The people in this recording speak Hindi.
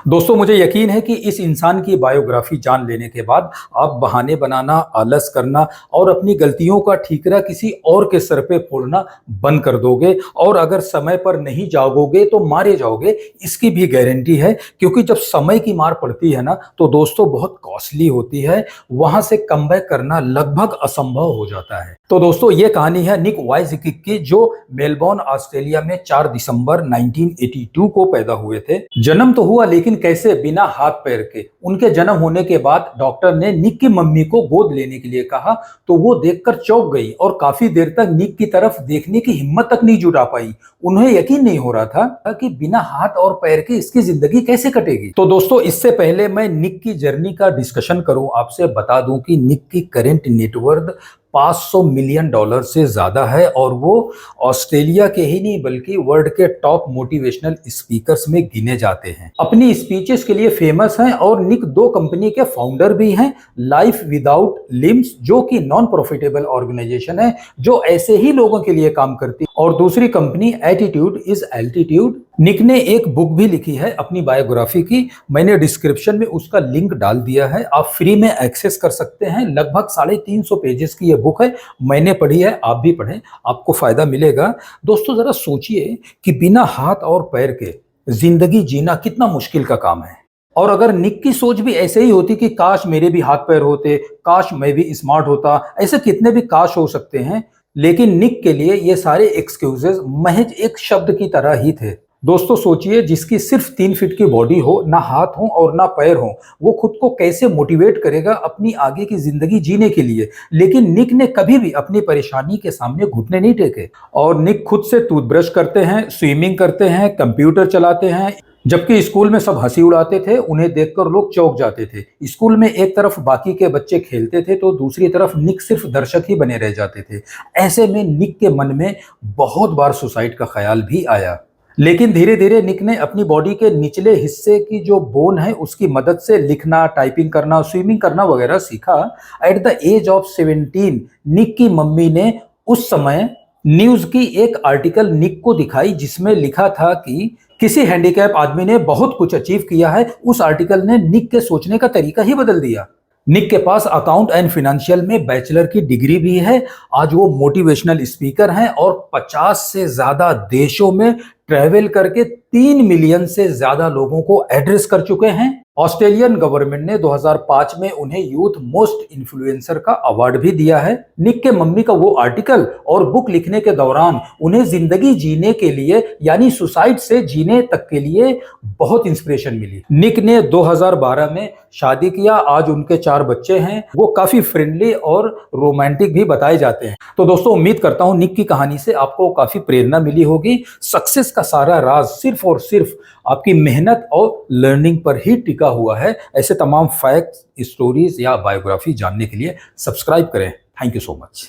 दोस्तों, मुझे यकीन है कि इस इंसान की बायोग्राफी जान लेने के बाद आप बहाने बनाना, आलस करना और अपनी गलतियों का ठीकरा किसी और के सर पे फोड़ना बंद कर दोगे। और अगर समय पर नहीं जागोगे तो मारे जाओगे, इसकी भी गारंटी है। क्योंकि जब समय की मार पड़ती है ना, तो दोस्तों बहुत कॉस्टली होती है। वहां से कमबैक करना लगभग असंभव हो जाता है। तो दोस्तों, ये कहानी है निक वाइजकिक की, जो मेलबोर्न ऑस्ट्रेलिया में 4 दिसंबर 1982 को पैदा हुए थे। जन्म तो हुआ, लेकिन कैसे? बिना हाथ पैर के। उनके जन्म होने के बाद डॉक्टर ने निक की मम्मी को गोद लेने के लिए कहा, तो वो देखकर चौंक गई और काफी देर तक निक की तरफ देखने की हिम्मत तक नहीं जुटा पाई। उन्हें यकीन नहीं हो रहा था कि बिना हाथ और पैर के इसकी जिंदगी कैसे कटेगी। तो दोस्तों, इससे पहले मैं निक की जर्नी का डिस्कशन करूं, आपसे बता दूं कि निक की करंट नेटवर्थ $500 मिलियन से ज्यादा है और वो ऑस्ट्रेलिया के ही नहीं बल्कि वर्ल्ड के टॉप मोटिवेशनल स्पीकर्स में गिने जाते हैं। अपनी स्पीचेस के लिए फेमस हैं और निक 2 कंपनी के फाउंडर भी हैं। लाइफ विदाउट लिम्स, जो कि नॉन प्रॉफिटेबल ऑर्गेनाइजेशन है जो ऐसे ही लोगों के लिए काम करती है, और दूसरी कंपनी एटीट्यूड इज एल्टीट्यूड। निक ने एक बुक भी लिखी है अपनी बायोग्राफी की, मैंने डिस्क्रिप्शन में उसका लिंक डाल दिया है, आप फ्री में एक्सेस कर सकते हैं। लगभग 350 पेजेस की ये बुक है, मैंने पढ़ी है, आप भी पढ़ें, आपको फायदा मिलेगा। दोस्तों, जरा सोचिए कि बिना हाथ और पैर के जिंदगी जीना कितना मुश्किल का काम है। और अगर निक की सोच भी ऐसे ही होती कि काश मेरे भी हाथ पैर होते, काश मैं भी स्मार्ट होता, ऐसे कितने भी काश हो सकते हैं। लेकिन निक के लिए ये सारे एक्सक्यूजेस महज एक शब्द की तरह ही थे। दोस्तों, सोचिए, जिसकी सिर्फ 3 फीट की बॉडी हो, ना हाथ हो और ना पैर हो, वो खुद को कैसे मोटिवेट करेगा अपनी आगे की जिंदगी जीने के लिए। लेकिन निक ने कभी भी अपनी परेशानी के सामने घुटने नहीं टेके। और निक खुद से टूथब्रश करते हैं, स्विमिंग करते हैं, कंप्यूटर चलाते हैं। जबकि स्कूल में सब हंसी उड़ाते थे, उन्हें देखकर लोग चौंक जाते थे। स्कूल में एक तरफ बाकी के बच्चे खेलते थे तो दूसरी तरफ निक सिर्फ दर्शक ही बने रह जाते थे। ऐसे में निक के मन में बहुत बार सुसाइड का ख्याल भी आया। लेकिन धीरे धीरे निक ने अपनी बॉडी के निचले हिस्से की जो बोन है उसकी मदद से लिखना, टाइपिंग करना, स्विमिंग करना वगैरह सीखा। एट द एज ऑफ 17 निक की मम्मी ने उस समय न्यूज की एक आर्टिकल निक को दिखाई, जिसमें लिखा था कि किसी हैंडीकैप आदमी ने बहुत कुछ अचीव किया है। उस आर्टिकल ने निक के सोचने का तरीका ही बदल दिया। निक के पास अकाउंट एंड फाइनेंशियल में बैचलर की डिग्री भी है। आज वो मोटिवेशनल स्पीकर हैं और 50 से ज्यादा देशों में ट्रैवल करके 3 मिलियन से ज्यादा लोगों को एड्रेस कर चुके हैं। ऑस्ट्रेलियन गवर्नमेंट ने 2005 में उन्हें यूथ मोस्ट इन्फ्लुएंसर का अवार्ड भी दिया है। निक के मम्मी का वो आर्टिकल और बुक लिखने के दौरान उन्हें जिंदगी जीने के लिए, यानी सुसाइड से जीने तक के लिए बहुत इंस्पिरेशन मिली। निक ने 2012 में शादी किया, आज उनके 4 बच्चे हैं। वो काफी फ्रेंडली और रोमांटिक भी बताए जाते हैं। तो दोस्तों, उम्मीद करता हूं निक की कहानी से आपको काफी प्रेरणा मिली होगी। सक्सेस का सारा राज सिर्फ और सिर्फ आपकी मेहनत और लर्निंग पर ही टिका हुआ है। ऐसे तमाम फैक्ट्स, स्टोरीज या बायोग्राफी जानने के लिए सब्सक्राइब करें। Thank you so much.